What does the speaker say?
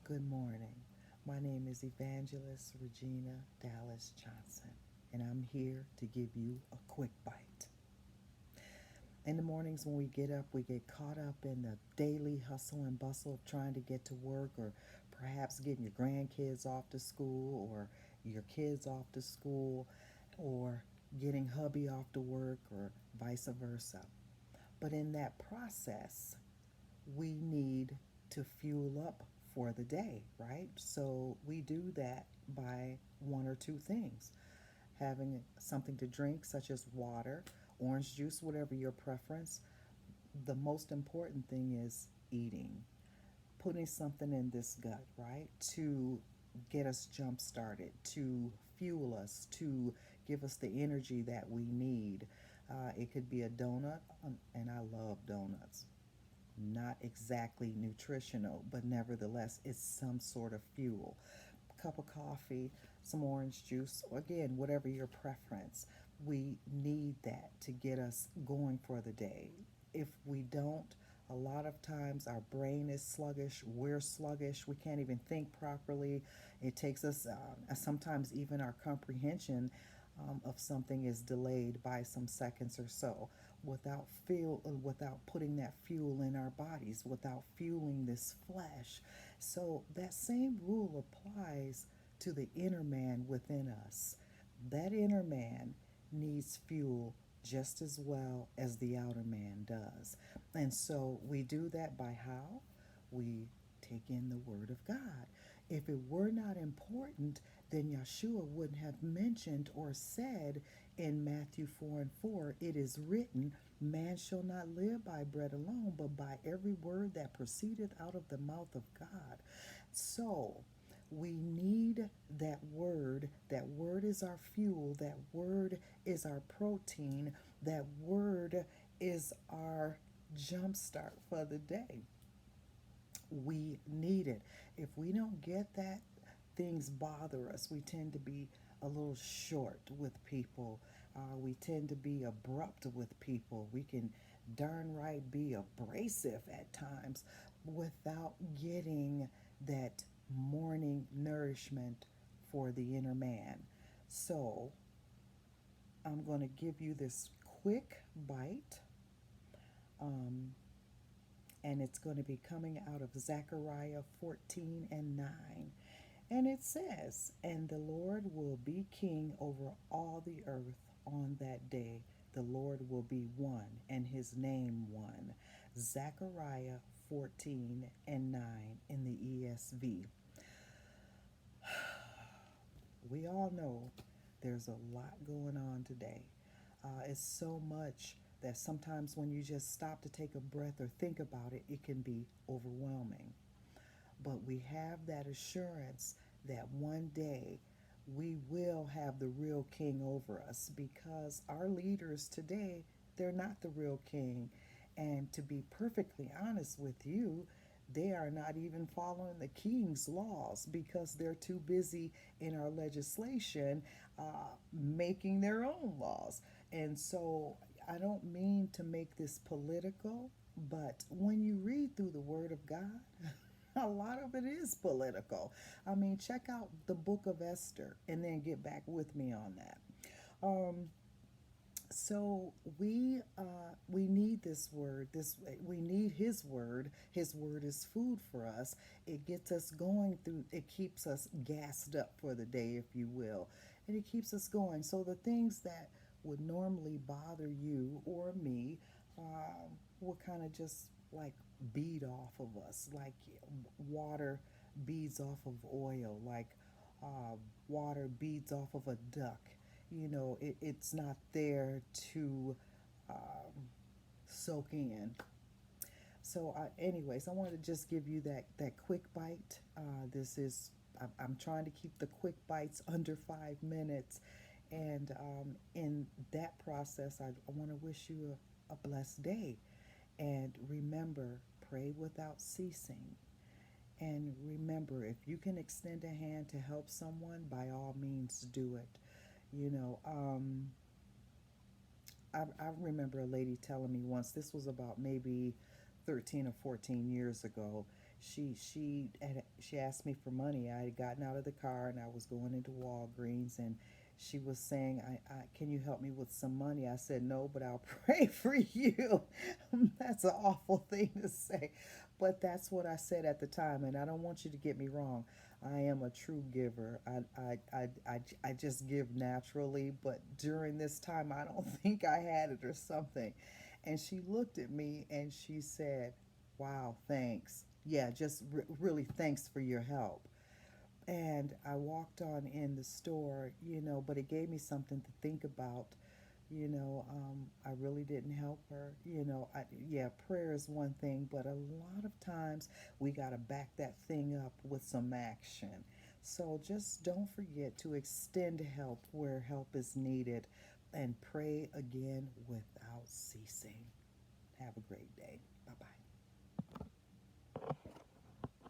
Good morning. My name is Evangelist Regina Dallas Johnson, and I'm here to give you a quick bite. In the mornings when we get up, we get caught up in the daily hustle and bustle of trying to get to work, or perhaps getting your grandkids off to school, or your kids off to school, or getting hubby off to work, or vice versa. But in that process, we need to fuel up for the day, right? So we do that by one or two things: having something to drink, such as water, orange juice, whatever your preference. The most important thing is eating, putting something in this gut, right? To get us jump started, to fuel us, to give us the energy that we need. It could be a donut, and I love donuts. Not exactly nutritional, but nevertheless, it's some sort of fuel. Cup of coffee, some orange juice, again, whatever your preference. We need that to get us going for the day. If we don't, a lot of times our brain is sluggish, we're sluggish, we can't even think properly. It takes us, sometimes even our comprehension of something is delayed by some seconds or so, without putting that fuel in our bodies, without fueling this flesh. So that same rule applies to the inner man within us. That inner man needs fuel just as well as the outer man does. And so we do that by how? We take in the Word of God. If it were not important, then Yeshua wouldn't have mentioned or said in Matthew 4 and 4, it is written, man shall not live by bread alone, but by every word that proceedeth out of the mouth of God. So we need that word. That word is our fuel. That word is our protein. That word is our jumpstart for the day. We need it. If we don't get that, things bother us. We tend to be a little short with people. We tend to be abrupt with people. We can darn right be abrasive at times without getting that morning nourishment for the inner man. So I'm going to give you this quick bite, um, and it's going to be coming out of Zechariah 14 and 9. And it says, and the Lord will be king over all the earth on that day. The Lord will be one, and his name one. Zechariah 14 and 9 in the ESV. We all know there's a lot going on today. It's so much that sometimes when you just stop to take a breath or think about it, it can be overwhelming. But we have that assurance that one day we will have the real king over us, because our leaders today, they're not the real king. And to be perfectly honest with you, they are not even following the king's laws, because they're too busy in our legislation making their own laws. And so I don't mean to make this political, but when you read through the Word of God, a lot of it is political. I mean, check out the book of Esther and then get back with me on that. Um, so we need this word. This we need His word. His word is food for us. It gets us going through. It keeps us gassed up for the day, if you will, and it keeps us going. So the things that would normally bother you or me will kind of just like bead off of us, like water beads off of oil, like uh, water beads off of a duck. It's not there to um, soak in. So, anyways, I wanted to just give you that quick bite. This is I'm trying to keep the quick bites under 5 minutes, and in that process, I want to wish you a blessed day. And remember, pray without ceasing. And remember, if you can extend a hand to help someone, by all means do it. You know, I remember a lady telling me once, this was about maybe 13 or 14 years ago. She asked me for money. I had gotten out of the car and I was going into Walgreens, and she was saying, can you help me with some money? I said, no, but I'll pray for you. That's an awful thing to say, but that's what I said at the time. And I don't want you to get me wrong. I am a true giver. I just give naturally, but during this time, I don't think I had it or something. And she looked at me and she said, wow, thanks. Yeah, just really thanks for your help. And I walked on in the store, but it gave me something to think about. I really didn't help her. Yeah, prayer is one thing, but a lot of times we got to back that thing up with some action. So just don't forget to extend help where help is needed and pray again without ceasing. Have a great day.